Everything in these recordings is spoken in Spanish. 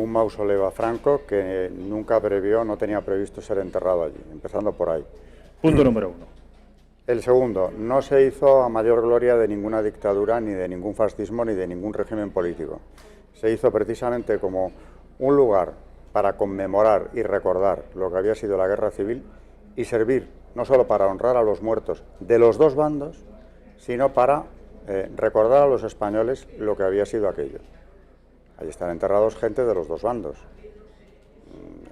un mausoleo a Franco que nunca previó, no tenía previsto ser enterrado allí, empezando por ahí. Punto número 1. El segundo, no se hizo a mayor gloria de ninguna dictadura, ni de ningún fascismo, ni de ningún régimen político. Se hizo precisamente como un lugar para conmemorar y recordar lo que había sido la guerra civil y servir no solo para honrar a los muertos de los dos bandos, sino para recordar a los españoles lo que había sido aquello. Allí están enterrados gente de los dos bandos,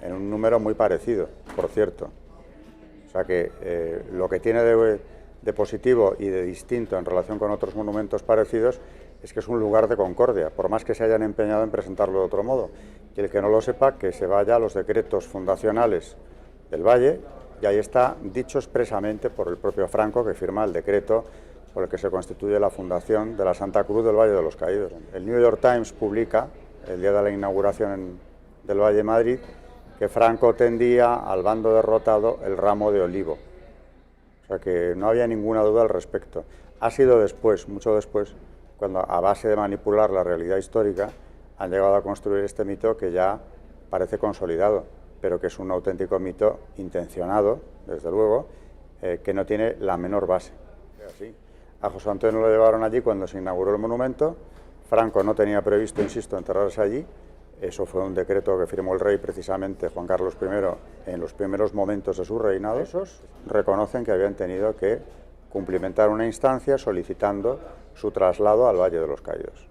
en un número muy parecido, por cierto. O sea que lo que tiene de positivo y de distinto en relación con otros monumentos parecidos es que es un lugar de concordia, por más que se hayan empeñado en presentarlo de otro modo. Y el que no lo sepa, que se vaya a los decretos fundacionales del Valle, y ahí está dicho expresamente por el propio Franco, que firma el decreto por el que se constituye la fundación de la Santa Cruz del Valle de los Caídos. El New York Times publica, el día de la inauguración del Valle de Madrid, que Franco tendía al bando derrotado el ramo de olivo. O sea que no había ninguna duda al respecto. Ha sido después, mucho después, cuando a base de manipular la realidad histórica han llegado a construir este mito que ya parece consolidado, pero que es un auténtico mito intencionado, desde luego, que no tiene la menor base. Así. A José Antonio lo llevaron allí cuando se inauguró el monumento. Franco no tenía previsto, insisto, enterrarse allí. Eso fue un decreto que firmó el rey, precisamente Juan Carlos I, en los primeros momentos de su reinado. Esos reconocen que habían tenido que cumplimentar una instancia solicitando su traslado al Valle de los Caídos.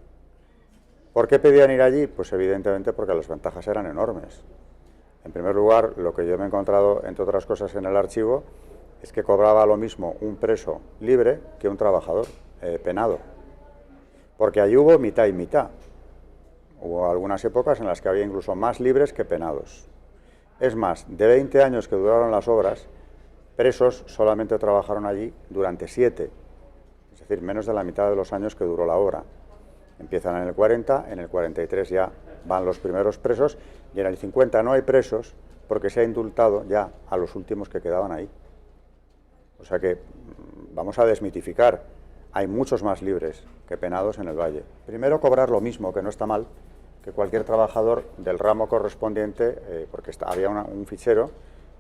¿Por qué pedían ir allí? Pues evidentemente porque las ventajas eran enormes. En primer lugar, lo que yo me he encontrado, entre otras cosas, en el archivo, es que cobraba lo mismo un preso libre que un trabajador penado. Porque allí hubo mitad y mitad. Hubo algunas épocas en las que había incluso más libres que penados. Es más, de 20 años que duraron las obras, presos solamente trabajaron allí durante 7, es decir, menos de la mitad de los años que duró la obra. Empiezan en el 40, en el 43 ya van los primeros presos, y en el 50 no hay presos porque se ha indultado ya a los últimos que quedaban ahí. O sea que vamos a desmitificar, hay muchos más libres que penados en el Valle. Primero, cobrar lo mismo, que no está mal, que cualquier trabajador del ramo correspondiente, porque había un fichero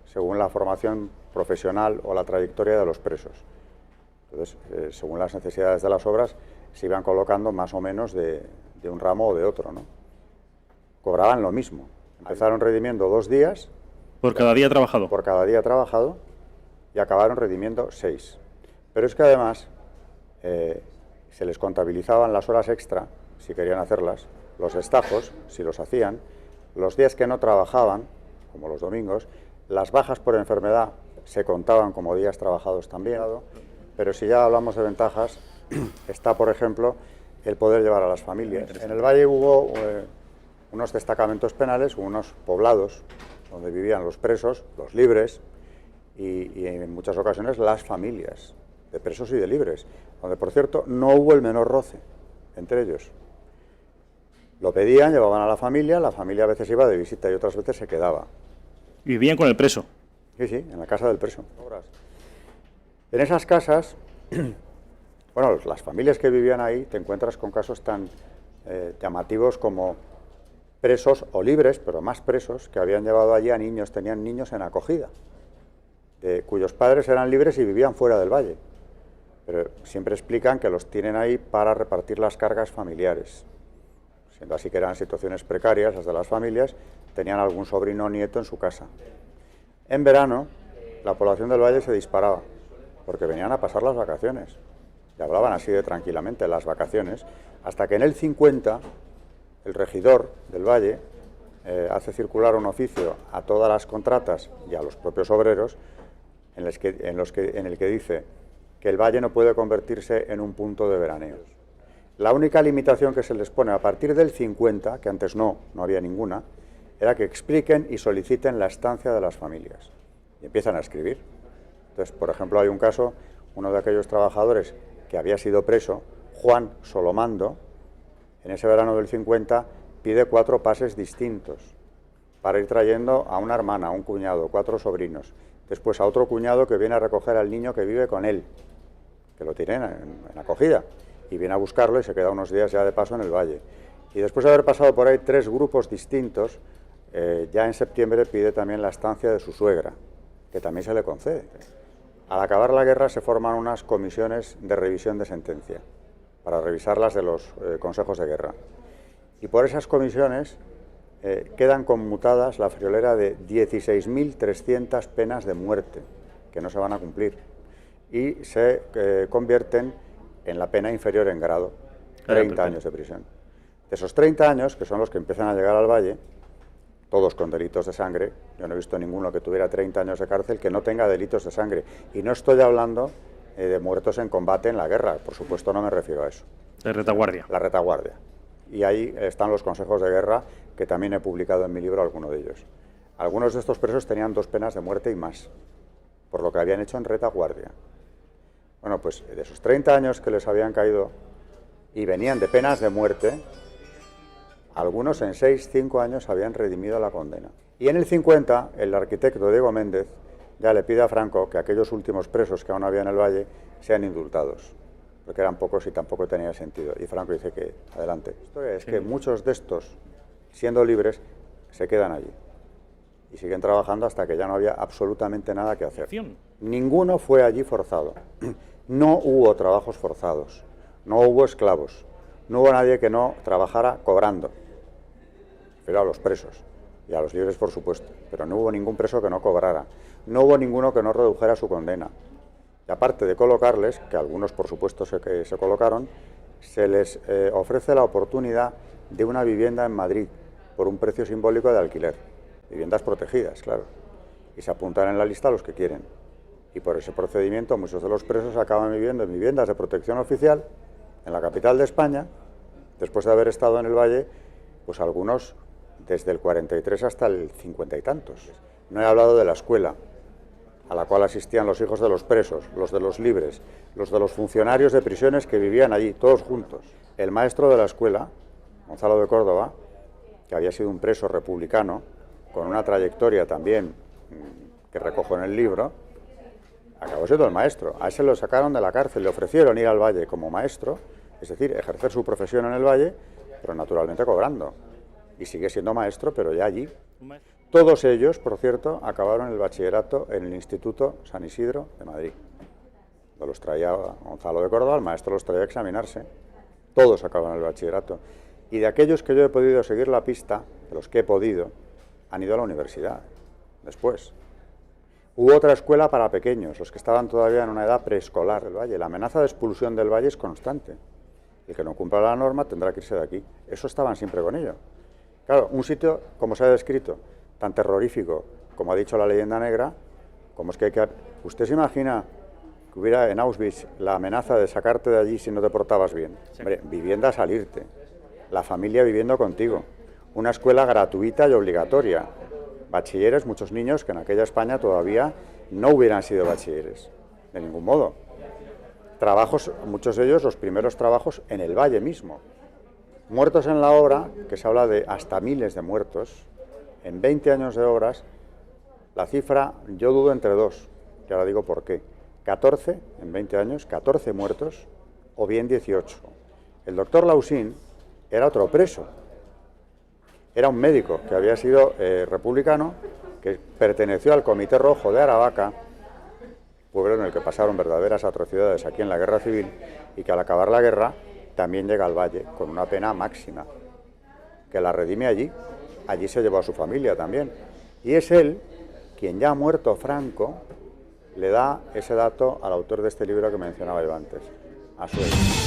según la formación profesional o la trayectoria de los presos. Entonces, según las necesidades de las obras, se iban colocando más o menos de un ramo o de otro, ¿no? Cobraban lo mismo. Empezaron redimiendo 2 días. ¿Por cada día trabajado? Por cada día trabajado, y acabaron redimiendo 6. Pero es que además se les contabilizaban las horas extra, si querían hacerlas, los estajos, si los hacían, los días que no trabajaban, como los domingos, las bajas por enfermedad se contaban como días trabajados también. Pero si ya hablamos de ventajas, está, por ejemplo, el poder llevar a las familias. En el Valle hubo unos destacamentos penales, unos poblados, donde vivían los presos, los libres, y en muchas ocasiones las familias de presos y de libres, donde, por cierto, no hubo el menor roce entre ellos. Lo pedían, llevaban a la familia a veces iba de visita y otras veces se quedaba. ¿Y vivían con el preso? Sí, sí, en la casa del preso. En esas casas, bueno, las familias que vivían ahí, te encuentras con casos tan llamativos como presos o libres, pero más presos, que habían llevado allí a niños, tenían niños en acogida, cuyos padres eran libres y vivían fuera del Valle. Pero siempre explican que los tienen ahí para repartir las cargas familiares. Siendo así que eran situaciones precarias las de las familias, tenían algún sobrino o nieto en su casa. En verano, la población del Valle se disparaba, porque venían a pasar las vacaciones. Y hablaban así de tranquilamente las vacaciones, hasta que en el 50, el regidor del Valle hace circular un oficio a todas las contratas y a los propios obreros, en el que dice que el Valle no puede convertirse en un punto de veraneo. La única limitación que se les pone a partir del 50, que antes no había ninguna, era que expliquen y soliciten la estancia de las familias. Y empiezan a escribir. Entonces, por ejemplo, hay un caso, uno de aquellos trabajadores que había sido preso, Juan Solomando, en ese verano del 50, pide 4 pases distintos para ir trayendo a una hermana, a un cuñado, 4 sobrinos. Después a otro cuñado que viene a recoger al niño que vive con él, que lo tienen en acogida, y viene a buscarlo y se queda unos días ya de paso en el Valle. Y después de haber pasado por ahí 3 grupos distintos, ya en septiembre pide también la estancia de su suegra, que también se le concede. Al acabar la guerra se forman unas comisiones de revisión de sentencia, para revisarlas de los consejos de guerra. Y por esas comisiones quedan conmutadas la friolera de 16.300 penas de muerte, que no se van a cumplir, y se convierten en la pena inferior en grado, 30 años de prisión. De esos 30 años, que son los que empiezan a llegar al Valle, todos con delitos de sangre, yo no he visto ninguno que tuviera 30 años de cárcel que no tenga delitos de sangre. Y no estoy hablando de muertos en combate en la guerra, por supuesto no me refiero a eso. De retaguardia. La retaguardia. Y ahí están los consejos de guerra, que también he publicado en mi libro alguno de ellos. Algunos de estos presos tenían 2 penas de muerte y más, por lo que habían hecho en retaguardia. Bueno, pues de esos 30 años que les habían caído y venían de penas de muerte, algunos en 6, 5 años habían redimido la condena. Y en el 50, el arquitecto Diego Méndez ya le pide a Franco que aquellos últimos presos que aún había en el Valle sean indultados, porque eran pocos y tampoco tenía sentido. Y Franco dice que adelante. La historia es que muchos de estos, siendo libres, se quedan allí y siguen trabajando hasta que ya no había absolutamente nada que hacer. Ninguno fue allí forzado. No hubo trabajos forzados, no hubo esclavos, no hubo nadie que no trabajara cobrando, pero a los presos y a los libres, por supuesto, pero no hubo ningún preso que no cobrara, no hubo ninguno que no redujera su condena. Y aparte de colocarles, que algunos por supuesto se colocaron, se les ofrece la oportunidad de una vivienda en Madrid por un precio simbólico de alquiler, viviendas protegidas, claro, y se apuntan en la lista a los que quieren. Y por ese procedimiento muchos de los presos acaban viviendo en viviendas de protección oficial en la capital de España, después de haber estado en el Valle, pues algunos desde el 43 hasta el 50 y tantos. No he hablado de la escuela, a la cual asistían los hijos de los presos, los de los libres, los de los funcionarios de prisiones que vivían allí, todos juntos. El maestro de la escuela, Gonzalo de Córdoba, que había sido un preso republicano, con una trayectoria también que recojo en el libro, acabó siendo el maestro. A ese lo sacaron de la cárcel, le ofrecieron ir al Valle como maestro, es decir, ejercer su profesión en el Valle, pero naturalmente cobrando. Y sigue siendo maestro, pero ya allí. Todos ellos, por cierto, acabaron el bachillerato en el Instituto San Isidro de Madrid. Los traía Gonzalo de Córdoba, el maestro los traía a examinarse. Todos acabaron el bachillerato. Y de aquellos que yo he podido seguir la pista, de los que he podido, han ido a la universidad después. Hubo otra escuela para pequeños, los que estaban todavía en una edad preescolar del Valle. La amenaza de expulsión del Valle es constante. El que no cumpla la norma tendrá que irse de aquí. Eso estaban siempre con ello. Claro, un sitio, como se ha descrito, tan terrorífico, como ha dicho la leyenda negra, como es que hay que... ¿Usted se imagina que hubiera en Auschwitz la amenaza de sacarte de allí si no te portabas bien? Sí. Hombre, vivienda a salirte, la familia viviendo contigo, una escuela gratuita y obligatoria, bachilleres, muchos niños que en aquella España todavía no hubieran sido bachilleres, de ningún modo. Trabajos, muchos de ellos los primeros trabajos en el Valle mismo. Muertos en la obra, que se habla de hasta miles de muertos, en 20 años de obras, la cifra yo dudo entre 2, y ahora digo por qué. 14, en 20 años, 14 muertos, o bien 18. El doctor Lausín era otro preso. Era un médico que había sido republicano, que perteneció al Comité Rojo de Aravaca, pueblo en el que pasaron verdaderas atrocidades aquí en la Guerra Civil, y que al acabar la guerra también llega al Valle con una pena máxima, que la redime allí. Allí se llevó a su familia también. Y es él quien, ya ha muerto Franco, le da ese dato al autor de este libro que mencionaba yo antes, a su hijo.